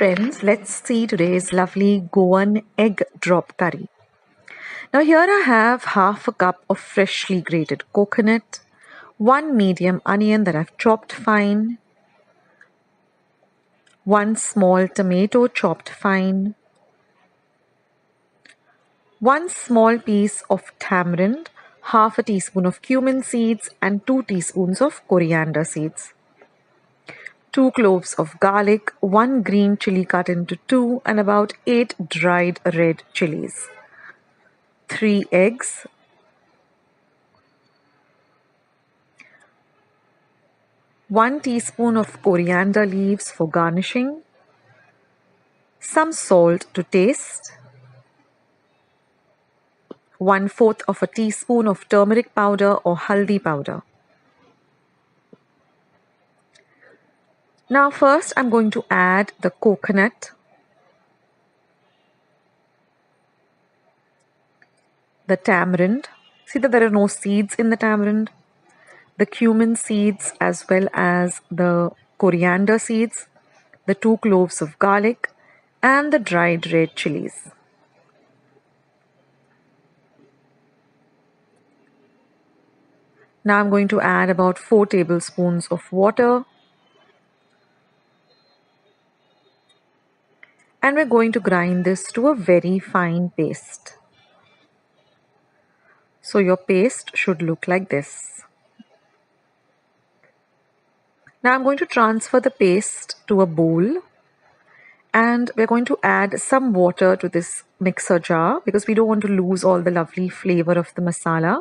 friends, let's see today's lovely Goan egg drop curry. Now here I have half a cup of freshly grated coconut, one medium onion that I've chopped fine, one small tomato chopped fine, one small piece of tamarind, half a teaspoon of cumin seeds and 2 teaspoons of coriander seeds. 2 cloves of garlic, 1 green chili cut into 2 and about 8 dried red chilies. 3 eggs, 1 teaspoon of coriander leaves for garnishing, some salt to taste, 1/4 of a teaspoon of turmeric powder or haldi powder. Now first I'm going to add the coconut, the tamarind. See that there are no seeds in the tamarind. The cumin seeds as well as the coriander seeds, the 2 cloves of garlic and the dried red chilies. Now I'm going to add about 4 tablespoons of water and we're going to grind this to a very fine paste. So your paste should look like this. Now I'm going to transfer the paste to a bowl and we're going to add some water to this mixer jar because we don't want to lose all the lovely flavor of the masala.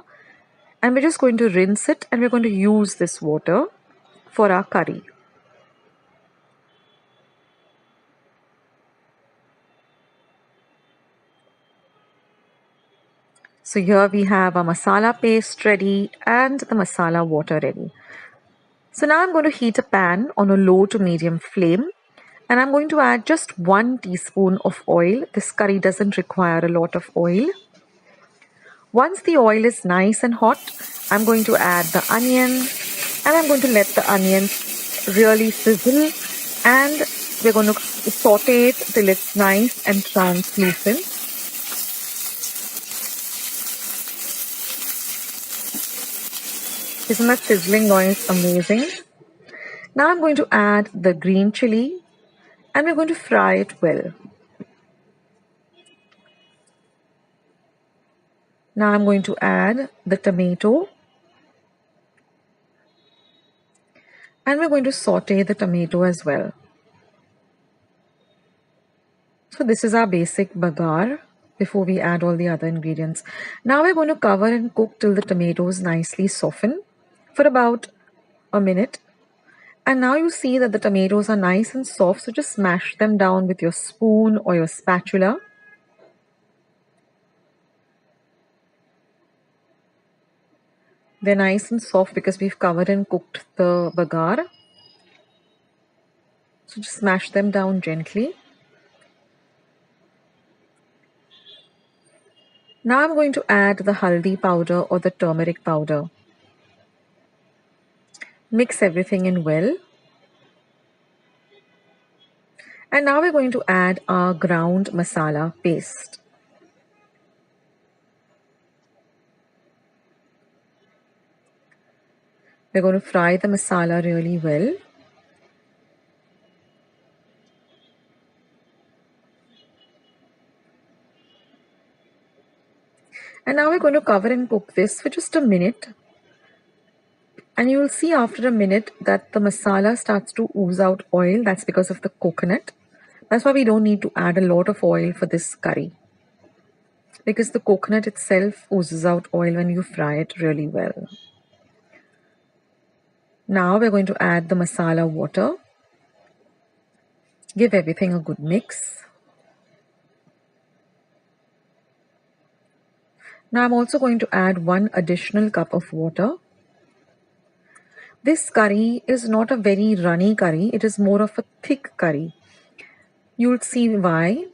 And we're just going to rinse it and we're going to use this water for our curry. So here we have our masala paste ready and the masala water ready. So now I'm going to heat a pan on a low to medium flame and I'm going to add just 1 teaspoon of oil. This curry doesn't require a lot of oil. Once the oil is nice and hot, I'm going to add the onion and I'm going to let the onion really sizzle and we're going to saute it till it's nice and translucent. Isn't that sizzling noise amazing? Now I'm going to add the green chili and we're going to fry it well. Now I'm going to add the tomato and we're going to saute the tomato as well. So this is our basic bagar before we add all the other ingredients. Now we're going to cover and cook till the tomatoes nicely soften for about a minute. And now you see that the tomatoes are nice and soft, so just smash them down with your spoon or your spatula. They're nice and soft because we've covered and cooked the bagar. So just smash them down gently. Now I'm going to add the haldi powder or the turmeric powder. Mix everything in well. And now we're going to add our ground masala paste. We're going to fry the masala really well. And now we're going to cover and cook this for just a minute. And you will see after a minute that the masala starts to ooze out oil. That's because of the coconut. That's why we don't need to add a lot of oil for this curry, because the coconut itself oozes out oil when you fry it really well. Now we're going to add the masala water. Give everything a good mix. Now I'm also going to add 1 additional cup of water. This curry is not a very runny curry. It is more of a thick curry. You'll see why.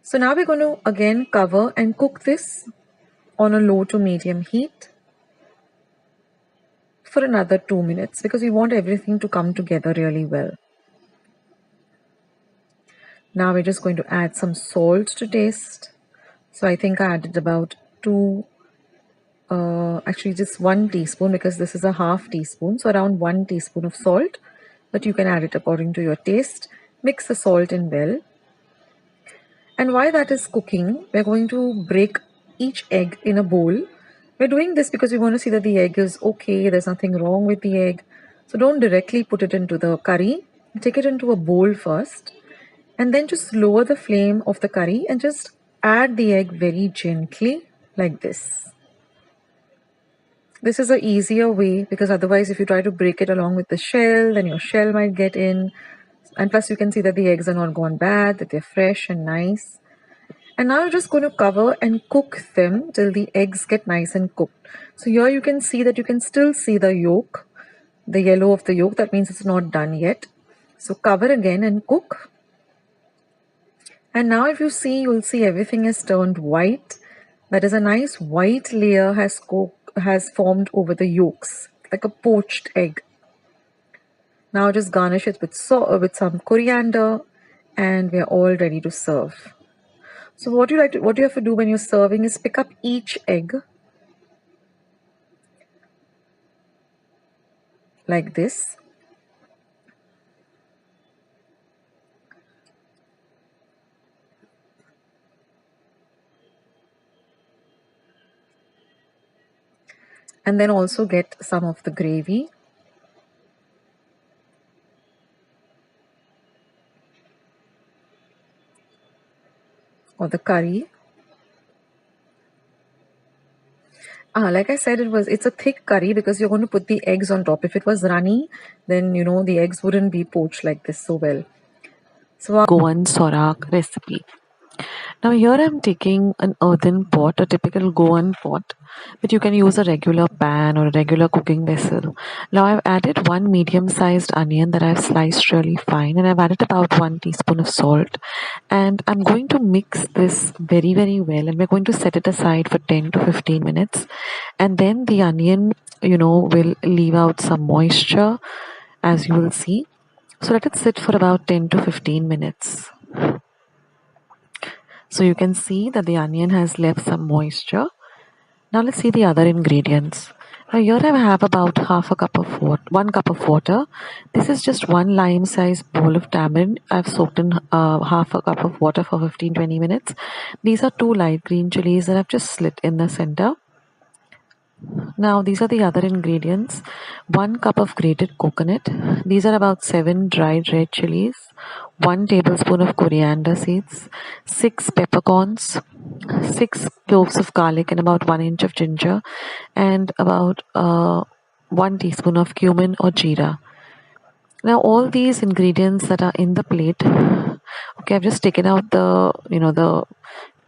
So now we're going to again cover and cook this on a low to medium heat for another 2 minutes because we want everything to come together really well. Now we're just going to add some salt to taste. So I think I added about actually just 1 teaspoon, because this is a half teaspoon. So around 1 teaspoon of salt, but you can add it according to your taste. Mix the salt in well. And while that is cooking, we're going to break each egg in a bowl. We're doing this because we want to see that the egg is okay, there's nothing wrong with the egg. So don't directly put it into the curry. Take it into a bowl first, and then just lower the flame of the curry and just add the egg very gently like this. This is an easier way, because otherwise if you try to break it along with the shell, then your shell might get in. And plus you can see that the eggs are not gone bad, that they're fresh and nice. And now you're just going to cover and cook them till the eggs get nice and cooked. So here you can see that you can still see the yolk, the yellow of the yolk. That means it's not done yet. So cover again and cook. And now if you see, you'll see everything has turned white. That is, a nice white layer has formed over the yolks, like a poached egg. Now just garnish it with some coriander, and we're all ready to serve. So what you have to do when you're serving is pick up each egg like this. And then also get some of the gravy. Or the curry. Like I said, it's a thick curry because you're going to put the eggs on top. If it was runny, then the eggs wouldn't be poached like this so well. So our Goan sorak recipe. Now here I'm taking an earthen pot, a typical Goan pot, but you can use a regular pan or a regular cooking vessel. Now I've added one medium-sized onion that I've sliced really fine, and I've added about 1 teaspoon of salt. And I'm going to mix this very, very well, and we're going to set it aside for 10 to 15 minutes. And then the onion, will leave out some moisture, as you will see. So let it sit for about 10 to 15 minutes. So you can see that the onion has left some moisture. Now let's see the other ingredients. Now here I have about 1 cup of water. This is just one lime-sized bowl of tamarind. I've soaked in half a cup of water for 15-20 minutes. These are 2 light green chilies that I've just slit in the center. Now these are the other ingredients. 1 cup of grated coconut. These are about 7 dried red chilies. 1 tablespoon of coriander seeds. 6 peppercorns. 6 cloves of garlic and about 1 inch of ginger. And about 1 teaspoon of cumin or jeera. Now all these ingredients that are in the plate, okay, I've just taken out the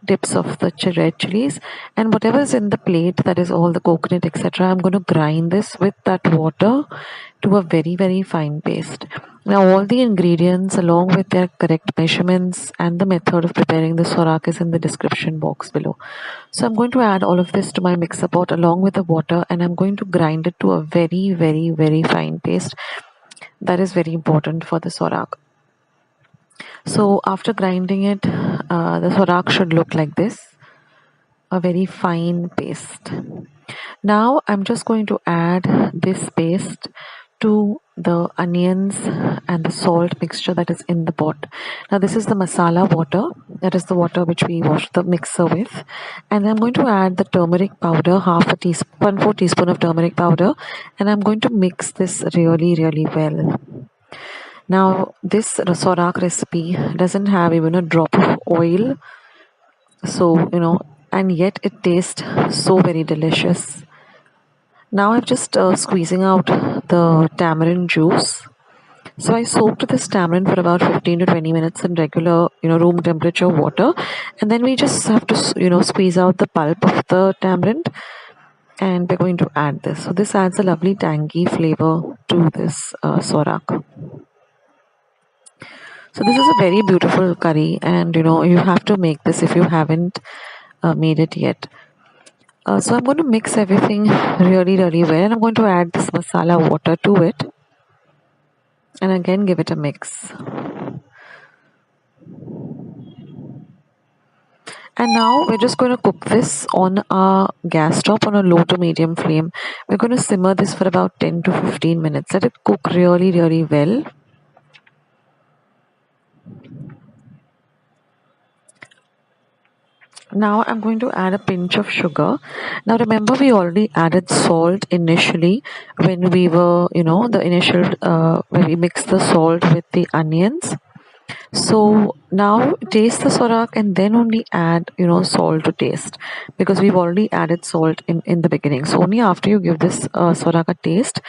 tips of the red chilies, and whatever is in the plate, that is all the coconut, etc. I'm going to grind this with that water to a very, very fine paste. Now all the ingredients along with their correct measurements and the method of preparing the sorak is in the description box below. So I'm going to add all of this to my mixer pot along with the water, and I'm going to grind it to a very, very, very fine paste. That is very important for the sorak. So after grinding it, the sorak should look like this, a very fine paste. Now I'm just going to add this paste to the onions and the salt mixture that is in the pot. Now this is the masala water, that is the water which we wash the mixer with, and I'm going to add the turmeric powder, 1/4 teaspoon of turmeric powder, and I'm going to mix this really, really well. Now this sorak recipe doesn't have even a drop of oil, so and yet it tastes so very delicious. Now I'm just squeezing out the tamarind juice. So I soaked this tamarind for about 15 to 20 minutes in regular room temperature water, and then we just have to squeeze out the pulp of the tamarind, and we're going to add this. So this adds a lovely tangy flavor to this sorak. So this is a very beautiful curry, and you have to make this if you haven't made it yet. So I'm going to mix everything really, really well, and I'm going to add this masala water to it, and again give it a mix. And now we're just going to cook this on our gas top on a low to medium flame. We're going to simmer this for about 10 to 15 minutes. Let it cook really, really well. Now I'm going to add a pinch of sugar. Now remember, we already added salt initially when we were, the initial, when we mixed the salt with the onions. So now taste the sorak and then only add, salt to taste, because we've already added salt in the beginning. So only after you give this sorak a taste,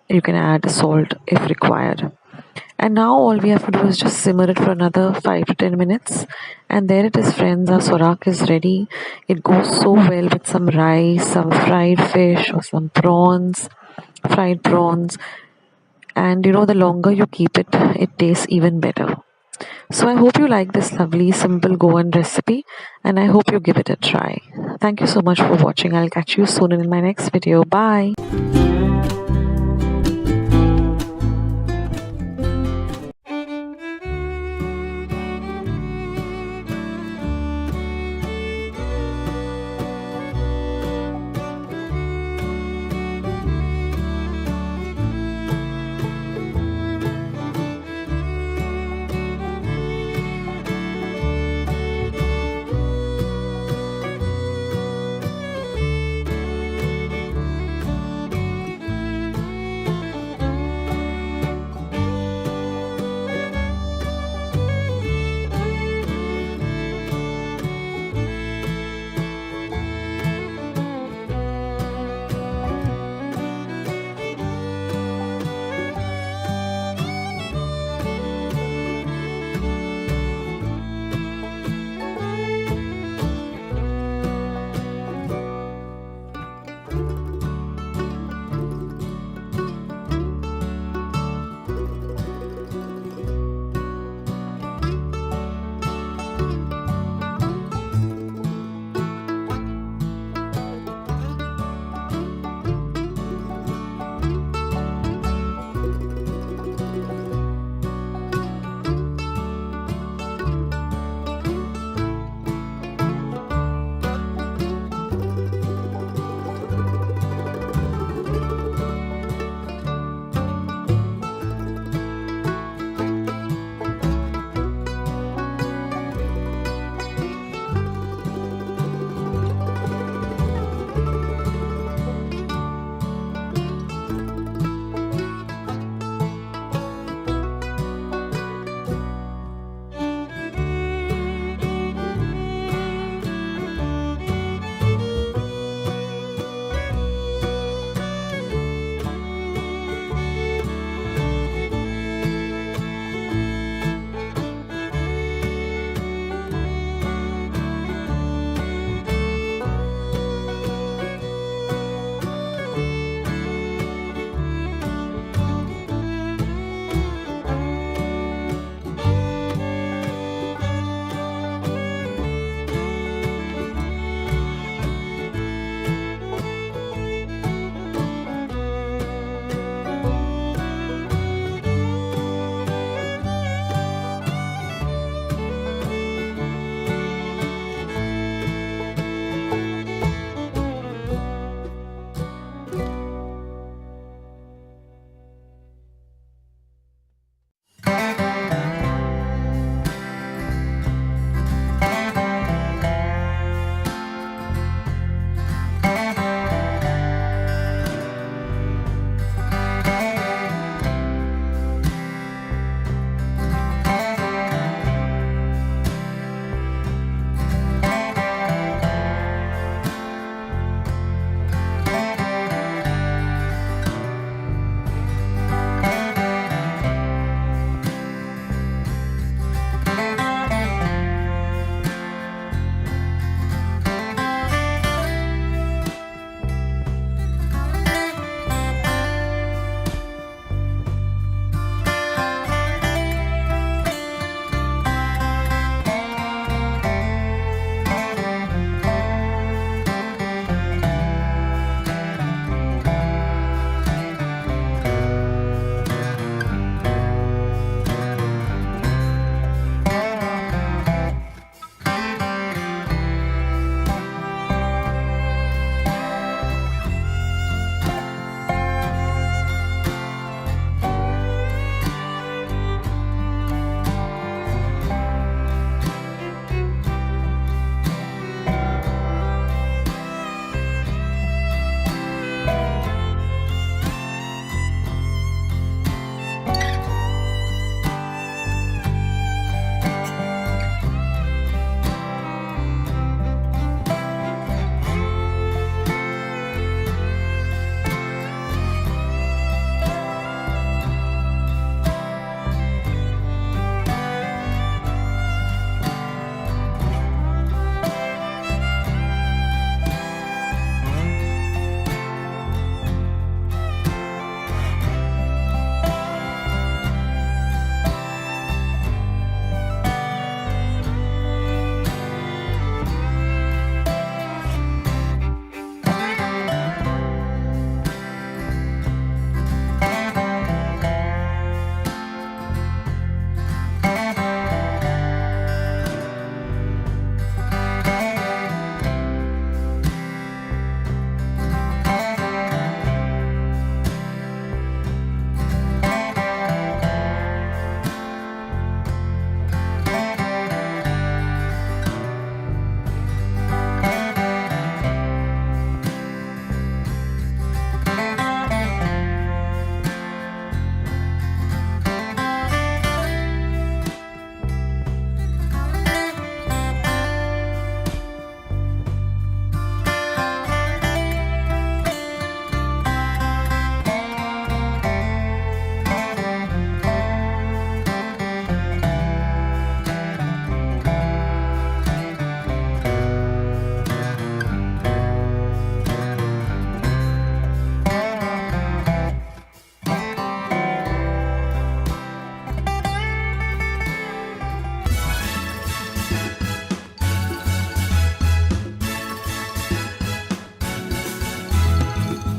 you can add salt if required. And now all we have to do is just simmer it for another 5 to 10 minutes. And there it is, friends. Our sorak is ready. It goes so well with some rice, some fried fish, or some prawns, fried prawns. And the longer you keep it, it tastes even better. So I hope you like this lovely, simple Goan recipe, and I hope you give it a try. Thank you so much for watching. I'll catch you soon in my next video. Bye.